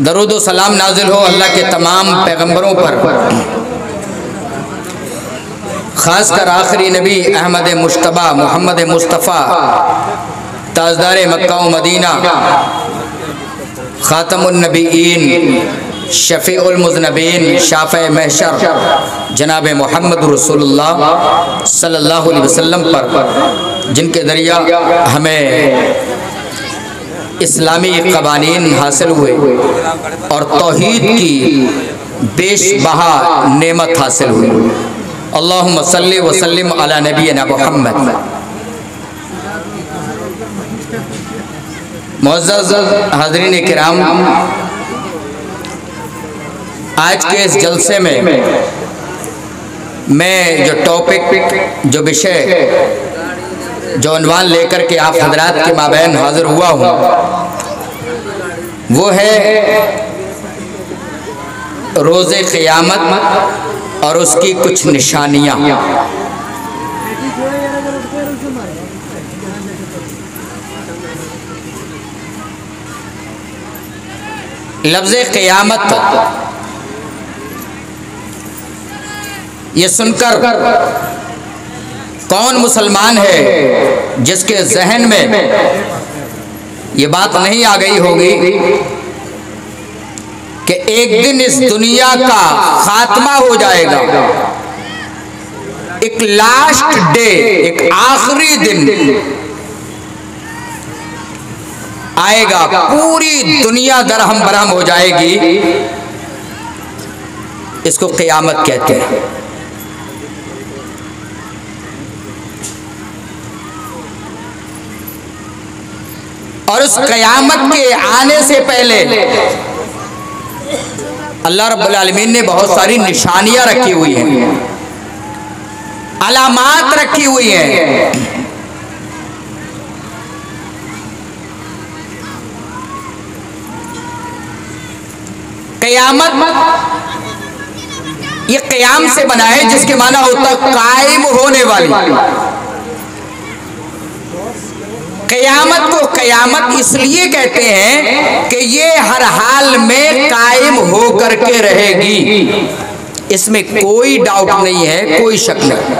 दरूद व सलाम नाजिल हो अल्लाह के तमाम पैगंबरों पर, ख़ासकर आखिरी नबी अहमद मुश्तबा मोहम्मद मुस्तफ़ा ताजदार मक्का व मदीना, ख़ातमुन नबीयीन, शफ़ीउल मुज़नबीन, शाफ़े महशर जनाब मोहम्मद रसूलुल्लाह सल्लल्लाहु अलैहि वसल्लम पर, जिनके ज़रिया हमें इस्लामी क़वानीन हासिल हुए और तौहीद की बेशबहा नेमत हासिल हुई। अल्लाहुम्मा सल्ली व सल्लिम अला नबीना मुहम्मद। मुअज़्ज़ज़ हाज़रीन किराम, आज के इस जलसे में मैं जो टॉपिक, जो विषय, जो उन्वान लेकर के आप हजरात के माबैन हाजिर हुआ हूँ, वो है रोज़े क़यामत और उसकी कुछ निशानियाँ। लफ्ज़े क़यामत ये सुनकर कौन मुसलमान है जिसके जहन में ये बात नहीं आ गई होगी कि एक दिन इस दुनिया का खात्मा हो जाएगा, एक लास्ट डे, एक आखिरी दिन आएगा, पूरी दुनिया दरहम बरहम हो जाएगी। इसको क़यामत कहते हैं। और उस क़यामत के आने से पहले अल्लाह रब्बुल आलमीन ने बहुत सारी निशानियां रखी हुई हैं, अलामात रखी हुई हैं। क़यामत ये क़याम से बना है, जिसके माना होता है कायम होने वाली। क़यामत को क़यामत इसलिए कहते हैं कि ये हर हाल में कायम हो करके रहेगी, इसमें कोई डाउट नहीं है, कोई शक नहीं।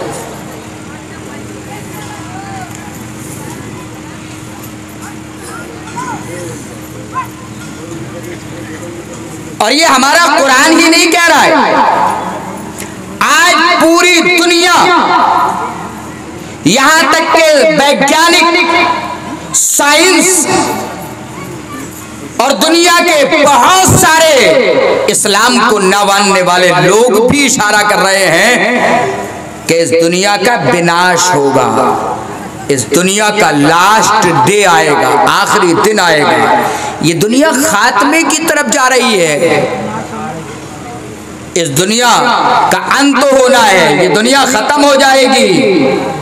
और ये हमारा कुरान ही नहीं कह रहा है, आज पूरी दुनिया, यहां तक के वैज्ञानिक, साइंस और दुनिया के बहुत सारे इस्लाम को न मानने वाले लोग भी इशारा कर रहे हैं कि इस दुनिया का विनाश होगा, इस दुनिया का लास्ट डे आएगा, आखिरी दिन आएगा, ये दुनिया खात्मे की तरफ जा रही है, इस दुनिया का अंत होना है, ये दुनिया खत्म हो जाएगी।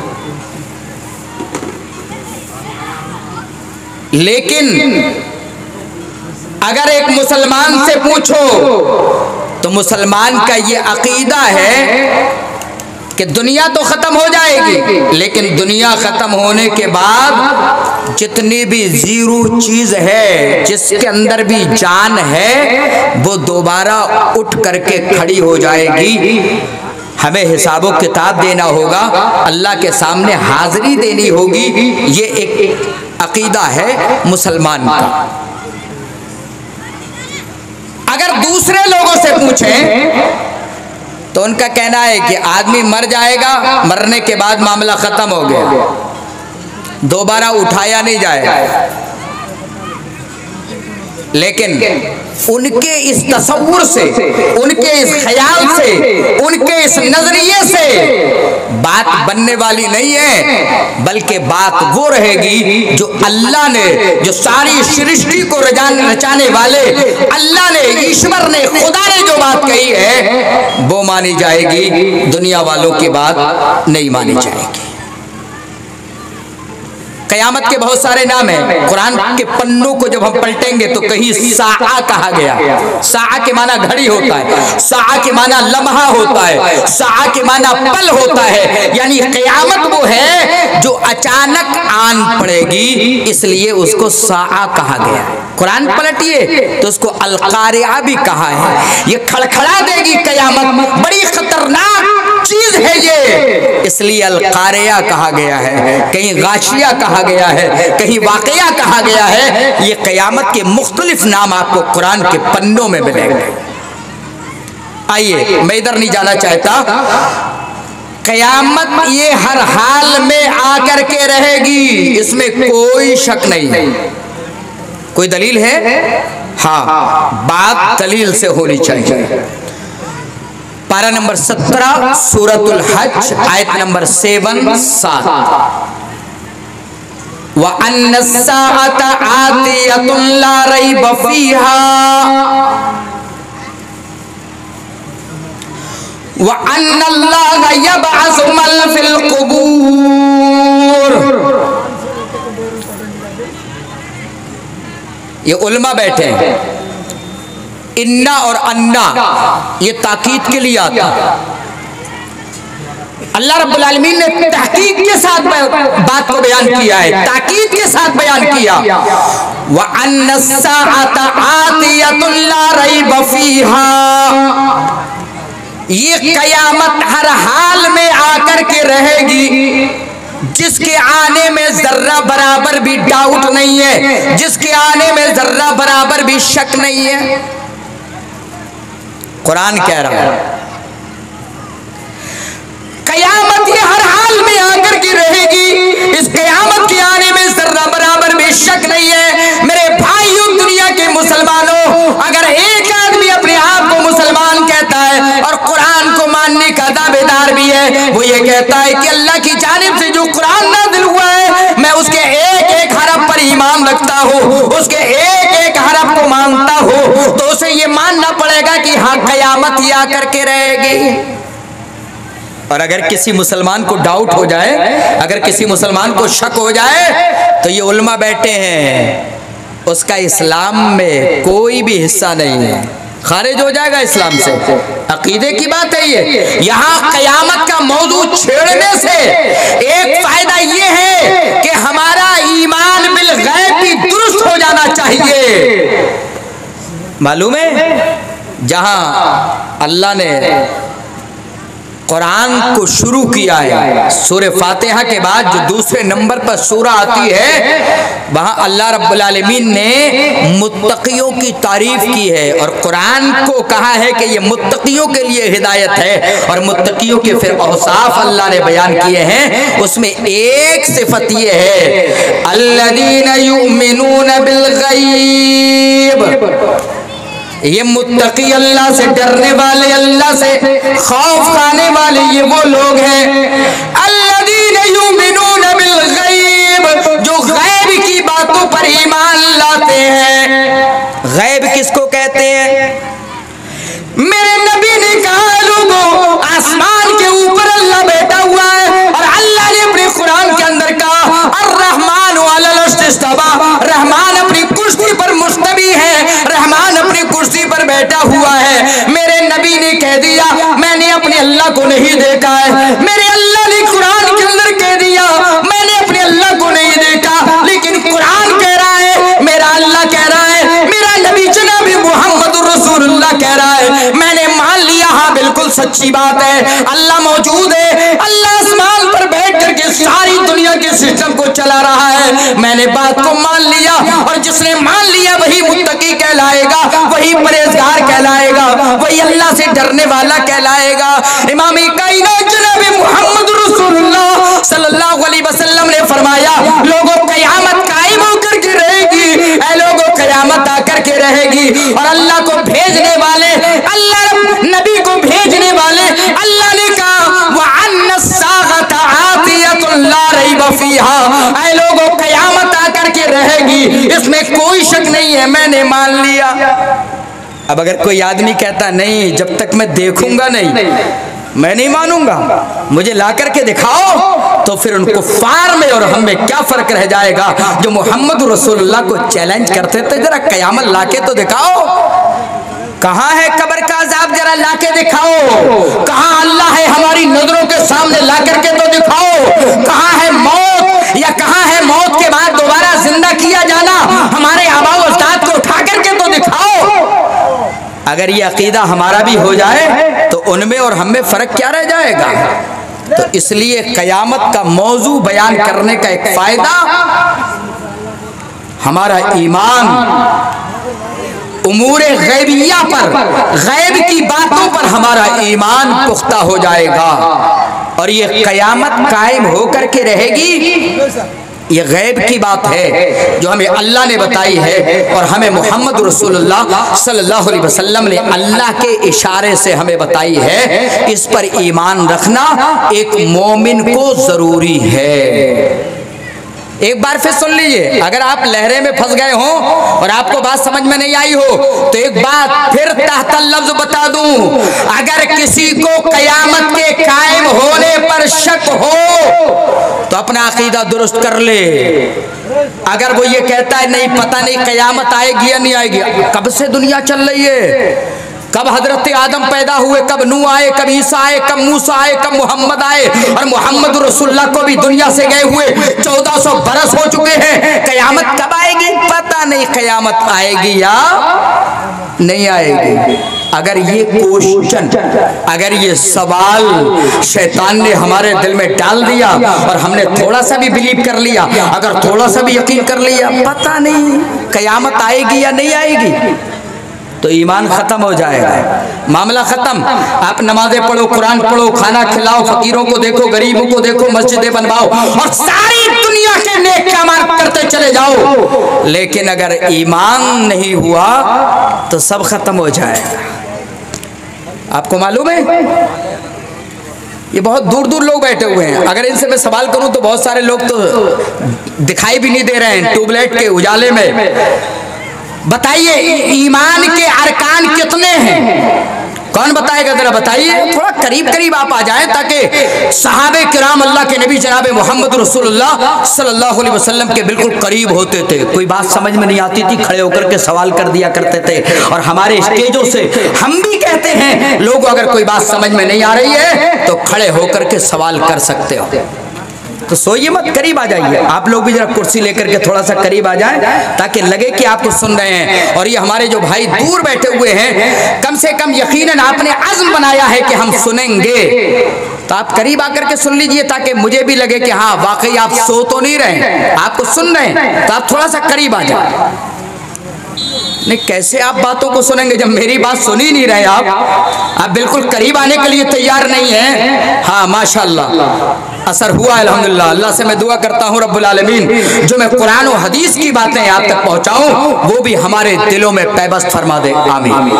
लेकिन अगर एक मुसलमान से पूछो तो मुसलमान का ये अकीदा है कि दुनिया तो खत्म हो जाएगी, लेकिन दुनिया खत्म होने के बाद जितनी भी जीरो चीज है, जिसके अंदर भी जान है, वो दोबारा उठ करके खड़ी हो जाएगी। हमें हिसाबो किताब देना होगा, अल्लाह के सामने हाजिरी देनी होगी। ये एक अकीदा है मुसलमान का। अगर दूसरे लोगों से पूछें तो उनका कहना है कि आदमी मर जाएगा, मरने के बाद मामला खत्म हो गया, दोबारा उठाया नहीं जाएगा। लेकिन उनके इस तसव्वुर से, उनके इस ख्याल से, उनके इस नजरिए से बात बनने वाली नहीं है, बल्कि बात वो रहेगी जो अल्लाह ने, जो सारी सृष्टि को रचाने वाले अल्लाह ने, ईश्वर ने, खुदा ने जो बात कही है वो मानी जाएगी, दुनिया वालों की बात नहीं मानी जाएगी। क़यामत के बहुत सारे नाम हैं। कुरान के पन्नों को जब हम पलटेंगे तो कहीं साआ कहा गया। साआ के माना घड़ी होता है, साआ के माना लम्हा होता है, साआ के माना पल होता है। यानी क़यामत वो है जो अचानक आन पड़ेगी, इसलिए उसको साआ कहा गया। कुरान पलटिए तो उसको अल-क़ारिआ भी कहा है। ये खड़खड़ा देगी क़यामत, बड़ी खतरनाक चीज है ये, इसलिए अल-क़ारिआ कहा गया है। कहीं गाशिया कहा गया है, कहीं वाक़िया कहा गया है। ये क़यामत के मुख्तलिफ नाम आपको कुरान के पन्नों में मिलेंगे। आइए, मैं इधर नहीं जाना चाहता। क़यामत ये हर हाल में आकर के रहेगी, इसमें कोई शक नहीं। कोई दलील है? हाँ, बात दलील से होनी चाहिए। पारा नंबर 17 सूरतुल हज आयत नंबर 7 व अन्नस्साअत आतियतुन ला रैब फीहा व अन्नल्लाह यबअसु मन फिल क़ुबूर। ये उलमा बैठे हैं। इन्ना और अन्ना ये ताकीद के लिए आता। अल्लाह रब्बुल आलमीन ने तहकीक के साथ बात को बयान किया है, ताकीद के साथ बयान किया। व अन्नस्साअत आतियतुन ला रैब फीहा, ये क़यामत हर हाल में आकर के रहेगी, जिसके आने में जर्रा बराबर भी डाउट नहीं है, जिसके आने में जर्रा बराबर भी शक नहीं है। कुरान कह रहा है क़यामत ये हर हाल में आकर के रहेगी, इस क़यामत के आने में जर्रा बराबर भी शक नहीं है। मेरे भाइयों, दुनिया के मुसलमानों, अगर एक आदमी अपने आप को मुसलमान कहता है और कुरान को मानने का दावेदार भी है, वो ये कहता है कि अल्लाह की जानिब से जो कुरान नाज़िल हुआ है, मैं उसके एक एक हरफ पर ईमान रखता हूँ, उसके एक एक हरफ को मानता हूँ, तो उसे ये मानना पड़ेगा कि हाँ क़यामत ही आकर के रहेगी। और अगर किसी मुसलमान को डाउट हो जाए, अगर किसी मुसलमान को शक हो जाए, तो ये उलमा बैठे हैं, उसका इस्लाम में कोई भी हिस्सा नहीं है, खारिज हो जाएगा इस्लाम से। अकीदे की बात है ये। यहाँ क़यामत का मौजू छेड़ने से एक फायदा ये है कि हमारा ईमान बिल गैब भी दुरुस्त हो जाना चाहिए। मालूम है, जहाँ अल्लाह ने कुरान को शुरू किया है, सूरह फातिहा के बाद जो दूसरे नंबर पर सूरा आती है, वहाँ अल्लाह रब्बुल आलमीन ने मुत्तकियों की तारीफ की है और कुरान को कहा है कि ये मुत्तकियों के लिए हिदायत है। और मुत्तकियों के फिर औसाफ अल्लाह ने बयान किए हैं, उसमें एक सिफत ये है, अल्लज़ीना युमिनून बिल गैब। ये मुत्तकी, अल्लाह से डरने वाले, अल्लाह से खौफ खाने वाले, ये वो लोग हैं अल्लज़ीना युमिनून बिल गैब, जो गैब की बातों पर ईमान लाते हैं। गैब किसको कहते हैं? मेरे नबी ने कहा, लोगों, आसमान के ऊपर अल्लाह बैठा हुआ है और अल्लाह ने अपने कुरान के अंदर कहा अर्रहमान अलल अर्श इस्तवा, रहमान अपनी कुर्सी पर मुस्तवी है, रहमान अपनी कुर्सी पर बैठा हुआ है। मेरे नबी ने कह दिया, मैंने अपने अल्लाह को नहीं देखा है। मेरे अल्लाह ने कुरान के अंदर कह दिया, मैंने अपने अल्लाह को नहीं देखा, लेकिन कुरान कह रहा है, मेरा अल्लाह कह रहा है, मेरा नबी जनाब मुहम्मदुर रसूलुल्लाह कह रहा है। मैंने मान लिया, हाँ बिल्कुल सच्ची बात है, अल्लाह मौजूद है, अल्लाह आसमान पर बैठ करके सारी दुनिया के सिस्टम को चला रहा है। मैंने बात को मान लिया, और जिसने मान लिया वही मुत्तकी कहलाएगा, वही परहेजगार कहलाएगा, वही अल्लाह से डरने वाला कहलाएगा। इमाम कायनात जनाब मुहम्मद रसूलुल्लाह सल्लल्लाहु अलैहि वसल्लम ने फरमाया, लोगों क़यामत कायम होकर के रहेगी, ऐ लोगों क़यामत आकर के रहेगी। और अल्लाह को भेजने वाले, अल्लाह नबी को भेजने वाले, अल्लाह ने कहा व अन्नस्साअत आतियतुन ला रैब फीहा, ऐ लोगों क़यामत आकर के रहेगी, इसमें कोई शक नहीं है, मैंने मान लिया। अब अगर कोई आदमी कहता नहीं, जब तक मैं देखूंगा नहीं, मैं नहीं मानूंगा, मुझे ला करके दिखाओ। तो फिर उनको फार में और हम में क्या फर्क रह जाएगा जो मोहम्मद रसूलुल्लाह को चैलेंज करते थे, जरा कयामत लाके तो दिखाओ, कहाँ है कब्र का अजाब, जरा लाके दिखाओ, कहाँ अल्लाह है हमारी नजरों के सामने ला करके तो दिखाओ, कहाँ है मौत, या कहाँ है मौत के बाद दोबारा जिंदा किया जाना, हमारे आबा उस्ताद को उठा करके तो दिखाओ। अगर ये अकीदा हमारा भी हो जाए तो उनमें और हम में फर्क क्या रह जाएगा। तो इसलिए कयामत का मौजू बयान करने का एक फायदा, हमारा ईमान उमूरे गैबिया पर, गैब की बातों पर हमारा ईमान पुख्ता हो जाएगा और ये कयामत कायम होकर के रहेगी। ये गैब की बात है जो हमें अल्लाह ने बताई है और हमें मोहम्मद रसूलुल्लाह सल्लल्लाहु अलैहि वसल्लम ने अल्लाह के इशारे से हमें बताई है। इस पर ईमान रखना एक मोमिन को जरूरी है। एक बार फिर सुन लीजिए, अगर आप लहरे में फंस गए हो और आपको बात समझ में नहीं आई हो तो एक बात फिर तहत लफ्ज बता दूं, अगर किसी को कयामत के कायम होने पर शक हो तो अपना अकीदा दुरुस्त कर ले। अगर वो ये कहता है नहीं पता नहीं कयामत आएगी या नहीं आएगी, कब से दुनिया चल रही है, कब हजरत आदम पैदा हुए, कब नूह आए, कब ईसा आए, कब मूसा आए, कब मोहम्मद आए, और मोहम्मद रसूलुल्लाह को भी दुनिया से गए हुए 1400 बरस हो चुके हैं। कयामत कब आएगी पता नहीं, कयामत आएगी या नहीं आएगी। अगर ये क्वेश्चन, अगर ये सवाल शैतान ने हमारे दिल में डाल दिया और हमने थोड़ा सा भी बिलीव कर लिया, अगर थोड़ा सा भी यकीन कर लिया पता नहीं कयामत आएगी या नहीं आएगी, तो ईमान खत्म हो जाएगा, मामला खत्म। आप नमाजें पढ़ो, कुरान पढ़ो, खाना खिलाओ, फकीरों को देखो, गरीबों को देखो, मस्जिदें बनवाओ और सारी दुनिया के नेक काम करते चले जाओ, लेकिन अगर ईमान नहीं हुआ तो सब खत्म हो जाएगा। आपको मालूम है ये बहुत दूर दूर लोग बैठे हुए हैं, अगर इनसे मैं सवाल करूं तो बहुत सारे लोग तो दिखाई भी नहीं दे रहे हैं ट्यूबलाइट के उजाले में। बताइए ईमान के अरकान कितने हैं, कौन बताएगा, जरा बताइए। थोड़ा करीब करीब आप आ जाएं ताकि सहाबे किराम अल्लाह के नबी जनाब मोहम्मद रसूलुल्लाह सल्लल्लाहु अलैहि वसल्लम के बिल्कुल करीब होते थे। कोई बात समझ में नहीं आती थी खड़े होकर के सवाल कर दिया करते थे, और हमारे स्टेजों से हम भी कहते हैं लोग अगर कोई बात समझ में नहीं आ रही है तो खड़े होकर के सवाल कर सकते हो। तो सोइए मत, करीब आ जाइए। आप लोग भी जरा कुर्सी लेकर के थोड़ा सा करीब आ जाएं ताकि लगे कि आपको सुन रहे हैं। और ये हमारे जो भाई दूर बैठे हुए हैं, कम से कम यकीनन आपने अज़्म बनाया है कि हम सुनेंगे, तो आप करीब आकर के सुन लीजिए ताकि मुझे भी लगे कि हाँ वाकई आप सो तो नहीं रहे, आपको सुन रहे हैं। तो आप थोड़ा सा करीब आ जाए। नहीं, कैसे आप बातों को सुनेंगे जब मेरी बात सुन ही नहीं रहे आप बिल्कुल करीब आने के लिए तैयार नहीं है। हाँ माशाअल्लाह असर हुआ अल्हम्दुलिल्लाह। अल्लाह से मैं दुआ करता हूँ रब्बुल आलमीन जो मैं कुरान और हदीस की बातें आप तक पहुँचाऊँ वो भी हमारे दिलों में पैबस्त फरमा दे, आमीन।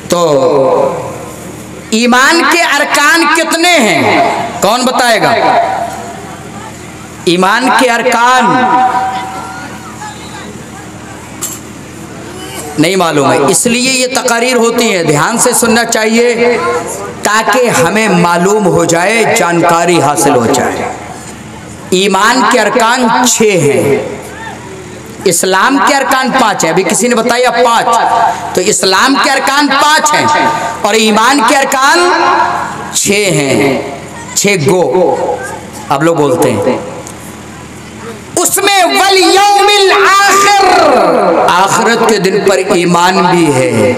तो ईमान के अरकान कितने हैं, कौन बताएगा? ईमान के अरकान नहीं मालूम है, इसलिए ये तकारीर होती है, ध्यान से सुनना चाहिए ताकि हमें मालूम हो जाए, जानकारी हासिल हो जाए। ईमान के अरकान 6 हैं, इस्लाम के अरकान 5 हैं। अभी किसी ने बताया 5, तो इस्लाम के अरकान 5 हैं और ईमान के अरकान 6 हैं। 6 गो आप लोग बोलते हैं। उसमें वल यौमिल आखिर, आखिरत के दिन पर ईमान भी है।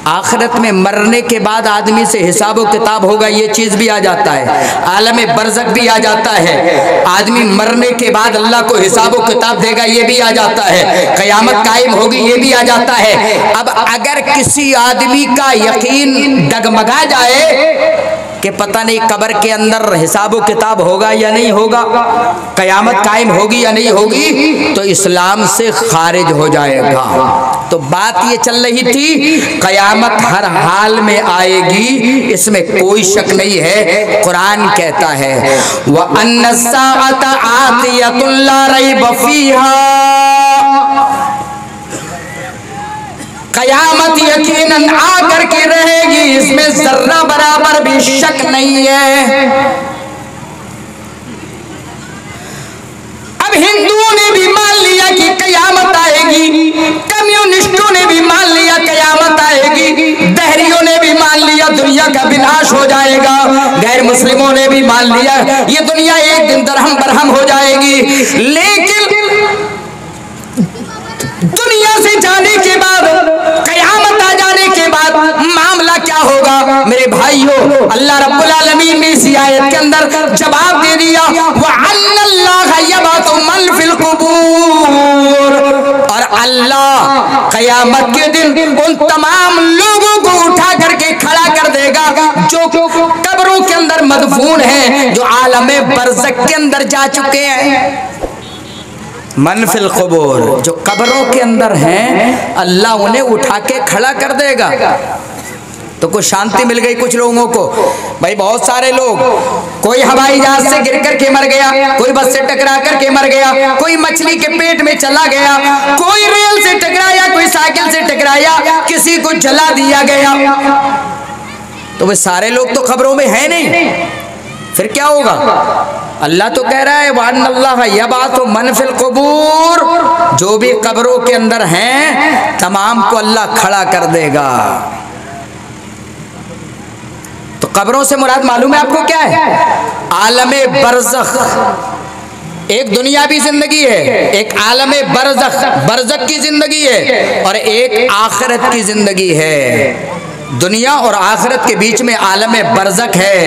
आखिरत में मरने के बाद आदमी से हिसाब व किताब होगा, ये चीज भी आ जाता है। आलम बरज़ख भी आ जाता है, आदमी मरने के बाद अल्लाह को हिसाब व किताब देगा, ये भी आ जाता है। क़यामत कायम होगी, ये भी आ जाता है। अब अगर किसी आदमी का यकीन डगमगा जाए कि पता नहीं कब्र के अंदर हिसाब व किताब होगा या नहीं होगा, क़यामत कायम होगी या नहीं होगी, तो इस्लाम से खारिज हो जाएगा। तो बात ये चल रही थी क़यामत हर हाल में आएगी, इसमें कोई शक नहीं है। कुरान कहता है व अन्नस्साअत आतियतुन ला रैब फीहा, क़यामत यकीनन आकर के रहेगी, इसमें जर्रा बराबर भी शक नहीं है। अब हिंदुओं ने भी मान लिया कि कयामत आएगी, कम्युनिस्टों ने भी मान लिया कयामत आएगी, दहरियों ने भी मान लिया दुनिया का विनाश हो जाएगा, गैर मुस्लिमों ने भी मान लिया ये दुनिया एक दिन दरहम बरहम हो जाएगी। लेकिन दुनिया से जाने के बाद, कयामत आ जाने के बाद मामला क्या होगा मेरे भाइयों? अल्लाह रब्बुल आलमीन ने इस आयत के अंदर जवाब दे दिया, वअन्नल्लाह यबअसु मन फिल कुबूर, और अल्लाह कयामत के दिन उन तमाम लोगों को उठा करके खड़ा कर देगा जो कब्रों के अंदर मदफून हैं, जो आलमे बरज़ख के अंदर जा चुके हैं। मन फिल कुबूर, जो कब्रों के अंदर हैं, अल्लाह उन्हें उठा के खड़ा कर देगा। तो कुछ शांति मिल गई कुछ लोगों को। भाई बहुत सारे लोग, कोई हवाई जहाज से गिर करके मर गया, कोई बस से टकरा करके मर गया, कोई मछली के पेट में चला गया, कोई रेल से टकराया, कोई साइकिल से टकराया, किसी को जला दिया गया। तो वे सारे लोग तो खबरों में है नहीं, फिर क्या होगा? अल्लाह तो कह रहा है वअन्नल्लाह यबअसु मन फिल कुबूर, जो भी कब्रों के अंदर हैं तमाम को अल्लाह खड़ा कर देगा। तो कब्रों से मुराद मालूम है आपको क्या है? आलमे बरज़ख। एक दुनियावी जिंदगी है, एक आलमे बरज़ख की जिंदगी है, और एक आखिरत की जिंदगी है। दुनिया और आखिरत के बीच में आलमे बरज़ख है।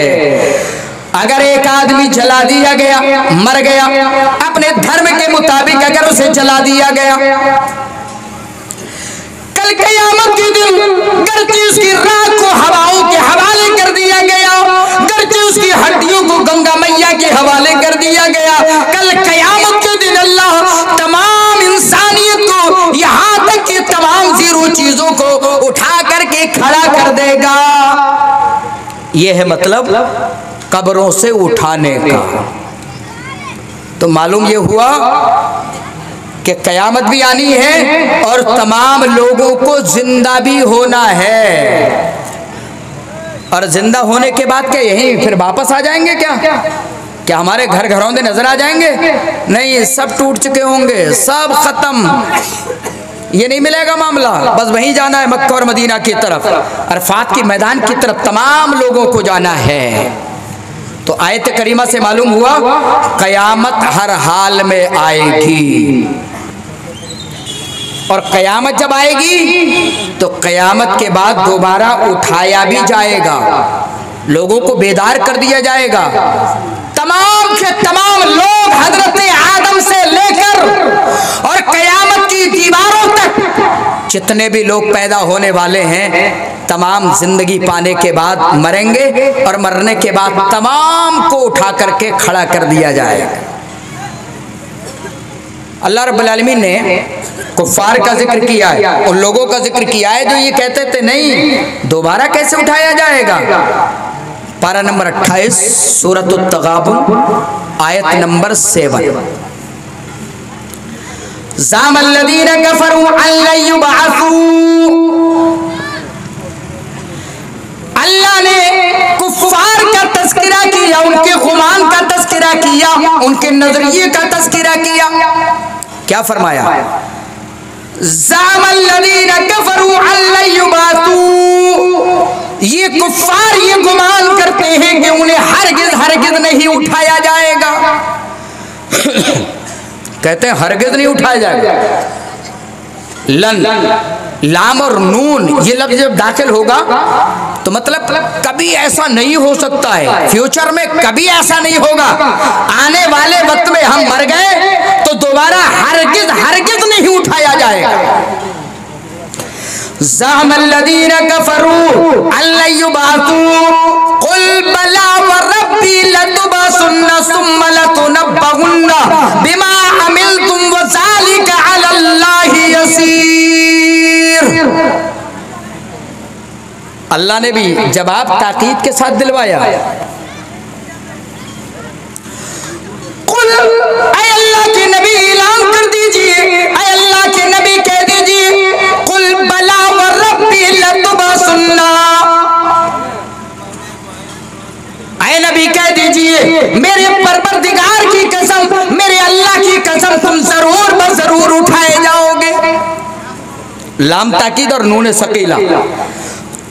अगर एक आदमी जला दिया गया, मर गया, अपने धर्म के मुताबिक अगर उसे जला दिया गया, कल क़यामत के दिन गर्चे उसकी राख को हवाओं के हवाले कर दिया गया, गर्चे उसकी हड्डियों को गंगा मैया के हवाले कर दिया गया, कल क़यामत के दिन अल्लाह तमाम इंसानियत को, यहाँ तक कि तमाम जीरो चीजों को उठा करके खड़ा कर देगा। यह है मतलब कब्रों से उठाने का। तो मालूम ये हुआ कि कयामत भी आनी है और तमाम लोगों को जिंदा भी होना है। और जिंदा होने के बाद क्या यहीं फिर वापस आ जाएंगे? क्या हमारे घर घरौंदे नजर आ जाएंगे? नहीं, सब टूट चुके होंगे, सब खत्म। ये नहीं मिलेगा मामला, बस वहीं जाना है मक्का और मदीना की तरफ, अरफात के मैदान की तरफ तमाम लोगों को जाना है। तो आयत करीमा से मालूम हुआ कयामत हर हाल में आएगी, और कयामत जब आएगी तो कयामत के बाद दोबारा उठाया भी जाएगा, लोगों को बेदार कर दिया जाएगा। तमाम के तमाम लोग हजरत आदम से लेकर और कयामत की दीवारों तक जितने भी लोग पैदा होने वाले हैं, तमाम जिंदगी पाने के बाद मरेंगे, और मरने के बाद तमाम को उठा करके खड़ा कर दिया जाएगा। अल्लाह रब्बुल आलमीन ने कुफ्फार का जिक्र किया है, उन लोगों का जिक्र किया है जो ये कहते थे नहीं दोबारा कैसे उठाया जाएगा। पारा नंबर 28 सूरत अत-तगाबुन आयत नंबर 7। ज़ामल्लज़ीना कफ़रू अल्लन युबअसू, अल्लाह ने कुफ्फार का तज़किरा किया, उनके गुमान का तज़किरा किया, उनके नजरिए का तज़किरा किया। क्या फरमाया? ज़ामल्लज़ीना कफ़रू अल्लन युबअसू, ये कुफ्फार ये गुमान करते हैं कि उन्हें हरगिज़ नहीं उठाया जाएगा। कहते हैं हरगिज़ नहीं उठाया जाएगा। लन, लाम और नून ये लफ्ज़ जब दाखिल होगा तो मतलब कभी ऐसा नहीं हो सकता है, फ्यूचर में कभी ऐसा नहीं होगा। आने वाले वक्त में हम मर गए तो दोबारा हरगिज़ नहीं उठाया जाएगा। ज़अमल्लज़ीना कफ़रू अल्लन युबअसू क़ुल बला व रब्बी लतुबअसुन्ना सुम्मा लतुनब्बउन्ना बिमा अमिलतुम व ज़ालिका अलल्लाहि यसीर। अल्लाह ने भी जवाब ताकीद के साथ दिलवाया। कुल, ऐ अल्लाह के नबी ऐलान कर दीजिए, ऐ अल्लाह के नबी कह दीजिए, कुल बला व रब्बी लाम ताकीद और नून सकीला,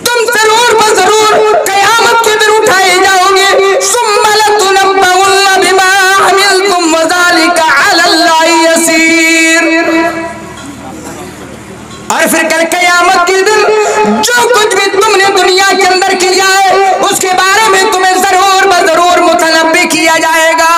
तुम जरूर जरूर कयामत के दिन उठाए जाओगे। सुम्मा लतुनब्बउन्ना बिमा अमिलतुम वज़ालिका अलल्लाहि यसीर। और फिर कल कयामत के दिन जो कुछ भी तुमने दुनिया के अंदर किया है उसके बारे में तुम्हें जरूर जरूर मुतनब्बी किया जाएगा,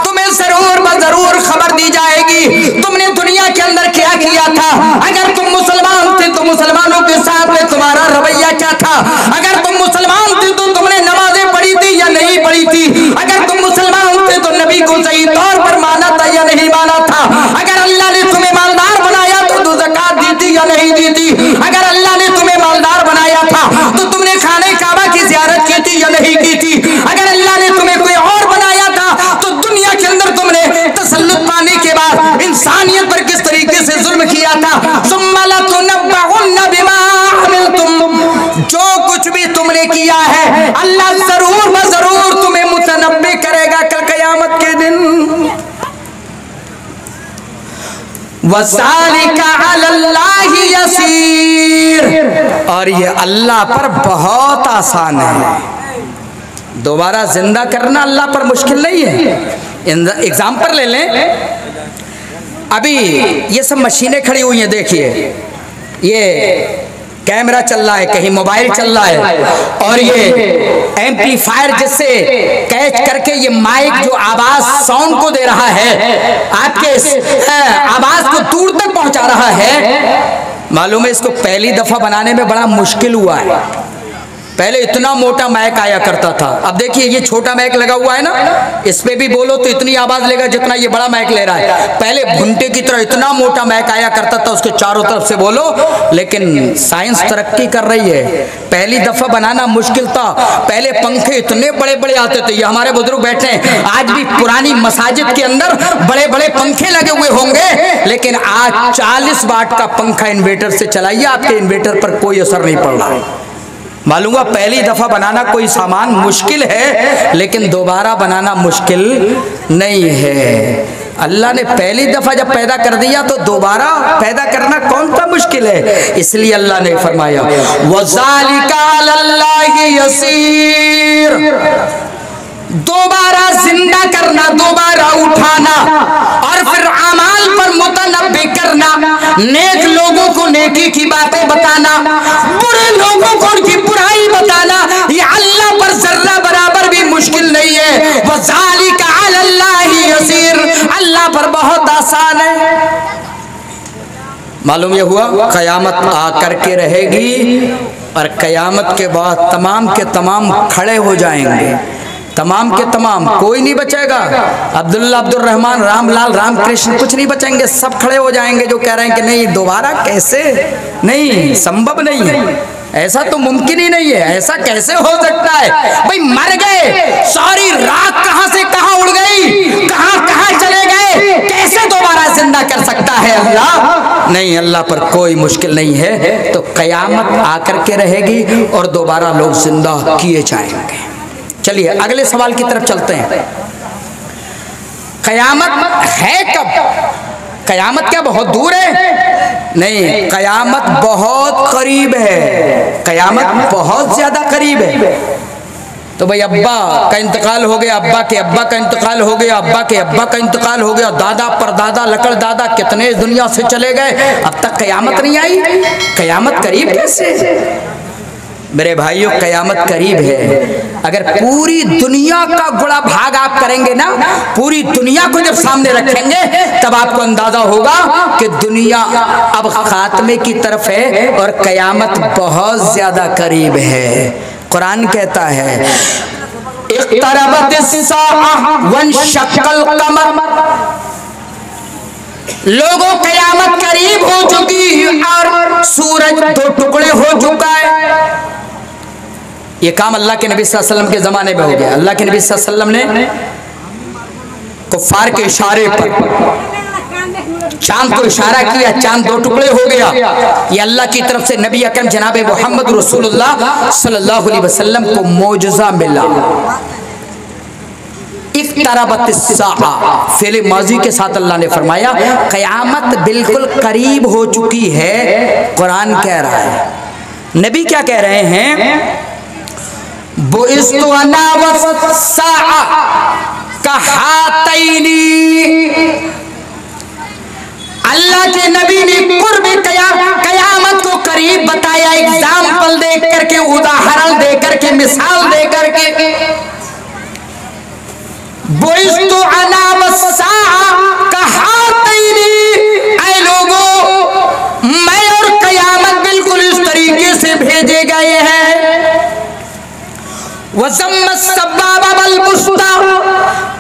तुम्हें जरूर जरूर खबर दी जाएगी तुमने दुनिया के अंदर क्या किया था। अगर तुम मुसलमान थे तो मुसलमानों के साथ में तुम्हारा रवैया क्या था। अगर तुम मुसलमान थे तो तुमने नमाजें पढ़ी थी या नहीं पढ़ी थी। अगर तुम मुसलमान थे तो नबी को सही तौर पर माना था या नहीं माना था। अगर अल्लाह ने तुम्हें मालदार बनाया तो ज़कात दी थी या नहीं दी थी। अगर अल्लाह ने तुम्हें मालदार बनाया था तो तुमने खाने काबा की ज़ियारत की थी या नहीं की थी। अगर अल्लाह ने तुम्हें कोई और बनाया था तो दुनिया के अंदर तुमने तसल्लुत पाने के बाद इंसानियत पर किस तरीके से जुल्म किया था। सुम्मा लतुनब्बउन्ना बिमा अमिलतुम, जो कुछ भी तुमने किया है अल्लाह जरूर जरूर तुम्हें मुतनब्बी करेगा कल कयामत के दिन। वज़ालिका अलल्लाहि यसीर, और ये अल्लाह पर बहुत आसान है। दोबारा जिंदा करना अल्लाह पर मुश्किल नहीं है। एग्जाम्पल ले लें, अभी ये सब मशीनें खड़ी हुई हैं, देखिए ये कैमरा चल रहा है, कहीं मोबाइल चल रहा है, और ये एम्पलीफायर जिससे कैच करके ये माइक जो आवाज साउंड को दे रहा है आपके आवाज को दूर तक पहुंचा रहा है। मालूम है इसको पहली दफा बनाने में बड़ा मुश्किल हुआ है। पहले इतना मोटा माइक आया करता था, अब देखिए ये छोटा माइक लगा हुआ है ना, इस पे भी बोलो तो इतनी आवाज लेगा जितना ये बड़ा माइक ले रहा है। पहले भुंटे की तरह इतना मोटा माइक आया करता था, उसके चारों तरफ से बोलो। लेकिन साइंस तरक्की कर रही है, पहली दफा बनाना मुश्किल था। पहले पंखे इतने बड़े बड़े आते थे, ये हमारे बुजुर्ग बैठे हैं, आज भी पुरानी मसाजिद के अंदर बड़े बड़े पंखे लगे हुए होंगे, लेकिन आज 40 वाट का पंखा इन्वर्टर से चलाइए, आपके इन्वर्टर पर कोई असर नहीं पड़ रहा है। मालूम हुआ पहली दफा बनाना कोई सामान मुश्किल है, लेकिन दोबारा बनाना मुश्किल नहीं है। अल्लाह ने पहली दफा जब पैदा कर दिया तो दोबारा पैदा करना कौन सा मुश्किल है। इसलिए अल्लाह ने फरमाया वज़ालिका अलल्लाहि यसीर, दोबारा जिंदा करना, दोबारा उठाना और फिर अमाल पर मुतनब्बी करना, नेक लोगों को नेकी की बातें बताना, बुरे लोगों को उनकी बुराई बताना, ये अल्लाह पर जर्रा बराबर भी मुश्किल नहीं है। वज़ालिका अलल्लाहि यसीर, अल्लाह पर बहुत आसान है। मालूम ये हुआ कयामत आकर के रहेगी और कयामत के बाद तमाम के तमाम खड़े हो जाएंगे, तमाम के तमाम, कोई नहीं बचेगा। अब्दुल्ला, अब्दुल रहमान, रामलाल, रामकृष्ण, कुछ नहीं बचेंगे, सब खड़े हो जाएंगे जो कह रहे हैं कि नहीं दोबारा कैसे, नहीं संभव नहीं है, ऐसा तो मुमकिन ही नहीं है, ऐसा कैसे हो सकता है। भाई मर गए, सारी रात कहां से कहां उड़ गई, कहां कहां चले गए, कैसे दोबारा जिंदा कर सकता है अल्लाह। नहीं, अल्लाह पर कोई मुश्किल नहीं है। तो कयामत आकर के रहेगी और दोबारा लोग जिंदा किए जाएंगे। चलिए अगले सवाल की तरफ चलते हैं। कयामत है कब? कयामत क्या बहुत दूर है? नहीं, कयामत बहुत करीब है, कयामत बहुत ज्यादा करीब है। तो भाई अब्बा का इंतकाल हो गया, अब्बा के अब्बा का इंतकाल हो गया, अब्बा के अब्बा का इंतकाल हो गया, दादा परदादा लकड़ दादा कितने दुनिया से चले गए, अब तक कयामत नहीं आई। कयामत करीब कैसे? मेरे भाइयों कयामत करीब है। अगर पूरी दुनिया का बड़ा भाग आप करेंगे ना, पूरी दुनिया को जब सामने रखेंगे तब आपको अंदाजा होगा कि दुनिया अब खात्मे की तरफ है और कयामत बहुत ज्यादा करीब है। कुरान कहता है इक़्तरबतिस्साअह वंशक़्क़ल क़मर, लोगों कयामत करीब हो चुकी और सूरज दो टुकड़े हो चुका है। ये काम अल्लाह के नबी सल्लल्लाहु अलैहि वसल्लम के ज़माने में हो गया। अल्लाह के नबी सल्लल्लाहु अलैहि वसल्लम ने कुफ़ार के इशारे पर चांद को इशारा किया, चांद दो टुकड़े हो गया। ये अल्लाह की तरफ से नबी अकरम जनाब मोहम्मद रसूलुल्लाह सल्लल्लाहु अलैहि वसल्लम को मौजज़ा मिला। इक़्तरबतिस्साआ, फ़िल माज़ी के साथ अल्लाह ने फरमाया क़यामत बिल्कुल करीब हो चुकी है। कुरान कह रहा है, नबी क्या कह रहे हैं, बुइस्तु अना वस्साआ कहातैनी, अल्लाह के नबी ने कुर्ब कयामत को करीब बताया, एग्जाम्पल दे करके, उदाहरण दे करके, मिसाल दे करके। बुइस्तु अना वस्साआ कहातैनी, ऐ लोगों मैं और कयामत बिल्कुल इस तरीके से भेजे गए हैं। वज़म्मस सब्बाबा वल वुस्ता,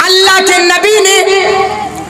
अल्लाह के नबी ने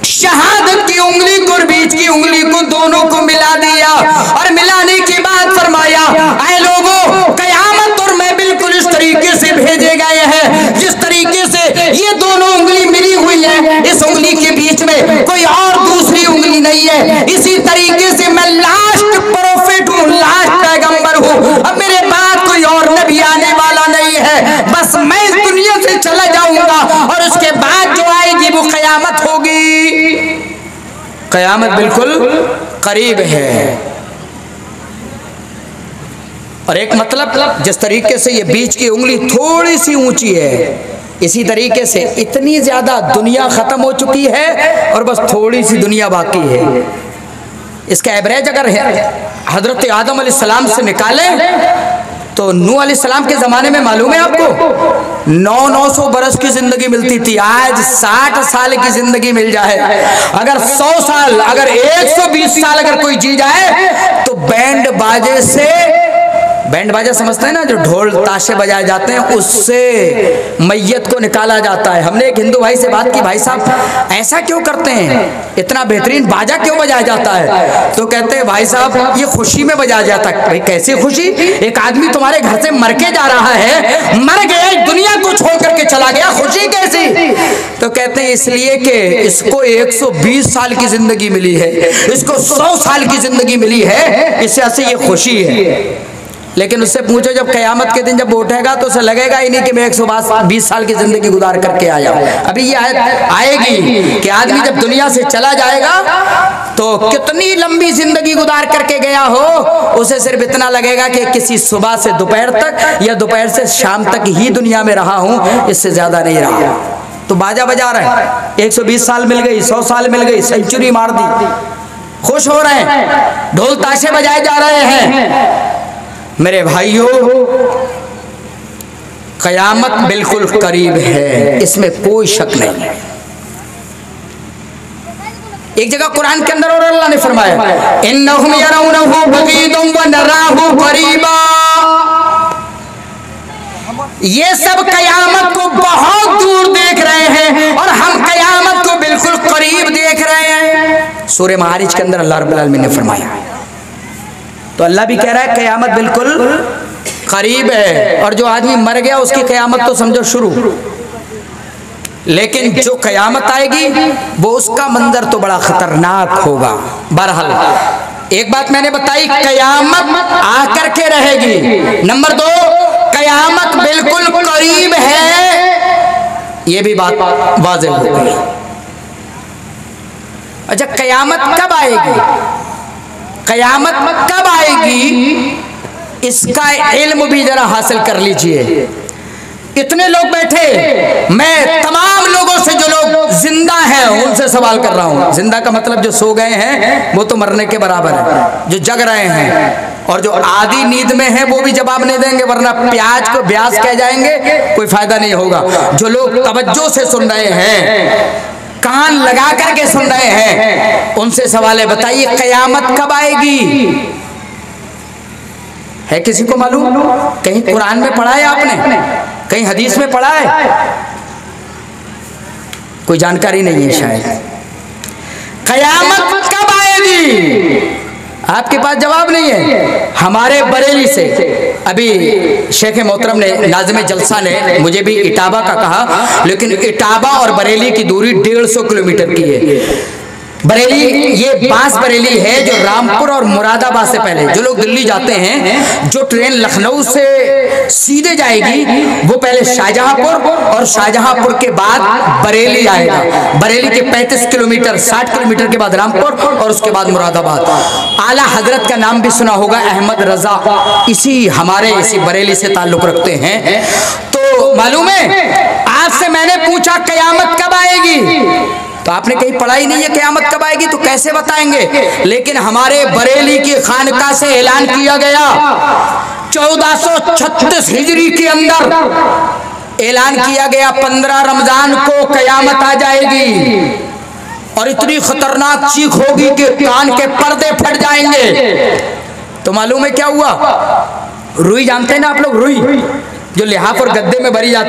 शहादत की उंगली को और बीच की उंगली को दोनों को मिला दिया, और मिलाने के बाद फरमाया ऐ लोगों कयामत और मैं बिल्कुल इस तरीके से भेजे गए हैं जिस तरीके से ये दोनों उंगली मिली हुई है, इस उंगली के बीच में कोई और दूसरी उंगली नहीं है। इसी तरीके से मैं लास्ट प्रोफेट हूँ, लास्ट पैगंबर हूँ, अब मेरे बाद कोई और नबी आने वाला नहीं है, बस मैं इस दुनिया से चला जाऊंगा और उसके बाद जो आएगी वो कयामत होगी। कयामत बिल्कुल करीब है। और एक मतलब जिस तरीके से ये बीच की उंगली थोड़ी सी ऊंची है, इसी तरीके से इतनी ज्यादा दुनिया खत्म हो चुकी है और बस थोड़ी सी दुनिया बाकी है। इसका एवरेज अगर है हजरत आदम अलैहिस्सलाम से निकाले तो नूह अलैहिस्सलाम के ज़माने में मालूम है आपको 900 बरस की ज़िंदगी मिलती थी, आज 60 साल की ज़िंदगी मिल जाए। अगर 100 साल, अगर 120 साल अगर कोई जी जाए तो बैंड बाजे से, बैंड बाजा समझते हैं ना, जो ढोल ताशे बजाए जाते हैं, उससे मैयत को निकाला जाता है। हमने एक हिंदू भाई से बात की, भाई साहब ऐसा क्यों करते हैं, इतना बेहतरीन बाजा क्यों बजाया जाता है? तो कहते हैं भाई साहब ये खुशी में बजाया जाता है। भाई कैसी खुशी? एक आदमी तुम्हारे घर से मर के जा रहा है, मर गया, दुनिया को छोड़ करके चला गया, खुशी कैसी? तो कहते हैं इसलिए कि इसको 120 साल की जिंदगी मिली है, इसको 100 साल की जिंदगी मिली है, इस वजह से ये खुशी है। लेकिन उससे पूछो जब कयामत के दिन जब उठेगा तो उसे लगेगा ही नहीं कि मैं 120 साल की जिंदगी गुजार करके आया। अभी ये आएगी कि आदमी जब दुनिया से चला जाएगा तो कितनी लंबी जिंदगी गुजार करके गया हो, उसे सिर्फ इतना लगेगा कि किसी सुबह से दोपहर तक या दोपहर से शाम तक ही दुनिया में रहा हूं, इससे ज्यादा नहीं रहा। तो बाजा बजा रहे हैं, 120 साल मिल गई, 100 साल मिल गई, सेंचुरी मार दी, खुश हो रहे हैं, ढोल ताशे बजाए जा रहे हैं। मेरे भाइयों कयामत बिल्कुल करीब है, इसमें कोई शक नहीं है। एक जगह कुरान के अंदर और अल्लाह ने फरमाया इन्नहुम यरौनहु बईदुम व नराहु करीबा, ये सब कयामत को बहुत दूर देख रहे हैं और हम कयामत को बिल्कुल करीब देख रहे हैं। सूरह मारिज के अंदर अल्लाह रब्बुल आलमीन ने फरमाया। तो अल्लाह भी कह रहा है कयामत बिल्कुल करीब है, और जो आदमी मर गया उसकी कयामत तो समझो शुरू, लेकिन जो कयामत आएगी वो उसका मंजर तो बड़ा खतरनाक होगा। बहरहाल एक बात मैंने बताई, कयामत आकर के रहेगी। नंबर 2, कयामत बिल्कुल करीब है, ये भी बात वाज़ेह हो गई। अच्छा कयामत कब आएगी, कयामत कब आएगी, इसका इल्म भी जरा हासिल कर लीजिए। इतने लोग बैठे, मैं तमाम लोगों से जो लोग जिंदा हैं उनसे सवाल कर रहा हूं। जिंदा का मतलब जो सो गए हैं वो तो मरने के बराबर है, जो जग रहे हैं और जो आधी नींद में हैं वो भी जवाब नहीं देंगे, वरना प्याज को ब्याज कह जाएंगे, कोई फायदा नहीं होगा। जो लोग तवज्जो से सुन रहे हैं, कान लगा करके सुन रहे हैं, उनसे सवाल है, बताइए कयामत कब आएगी? है किसी को मालूम? कहीं कुरान में पढ़ा है आपने, कहीं हदीस में पढ़ा है? कोई जानकारी नहीं है शायद। कयामत कब आएगी आपके पास जवाब नहीं है। हमारे बरेली से अभी शेख मोहतरम ने, नाज़िम जलसा ने मुझे भी इटावा का कहा, लेकिन इटावा और बरेली की दूरी 150 किलोमीटर की है। बरेली, ये बांस बरेली है जो रामपुर और मुरादाबाद से पहले, जो लोग दिल्ली जाते हैं, जो ट्रेन लखनऊ से सीधे जाएगी वो पहले शाहजहांपुर और शाहजहांपुर के बाद बरेली आएगा। बरेली के 35 किलोमीटर 60 किलोमीटर के बाद रामपुर और उसके बाद मुरादाबाद। आला हजरत का नाम भी सुना होगा, अहमद रजा, इसी बरेली से ताल्लुक रखते हैं। तो मालूम है, आपसे मैंने पूछा कयामत कब आएगी, तो आपने कहीं पढ़ा ही नहीं है कयामत कब आएगी, तो कैसे बताएंगे। लेकिन हमारे बरेली की खानका से ऐलान किया गया 1436 हिजरी के अंदर ऐलान किया गया 15 रमजान को कयामत आ जाएगी और इतनी खतरनाक चीख होगी कि कान के पर्दे फट जाएंगे। तो मालूम है क्या हुआ, रुई जानते हैं ना आप लोग, रुई जो लिहाफ और गद्दे में भरी जाती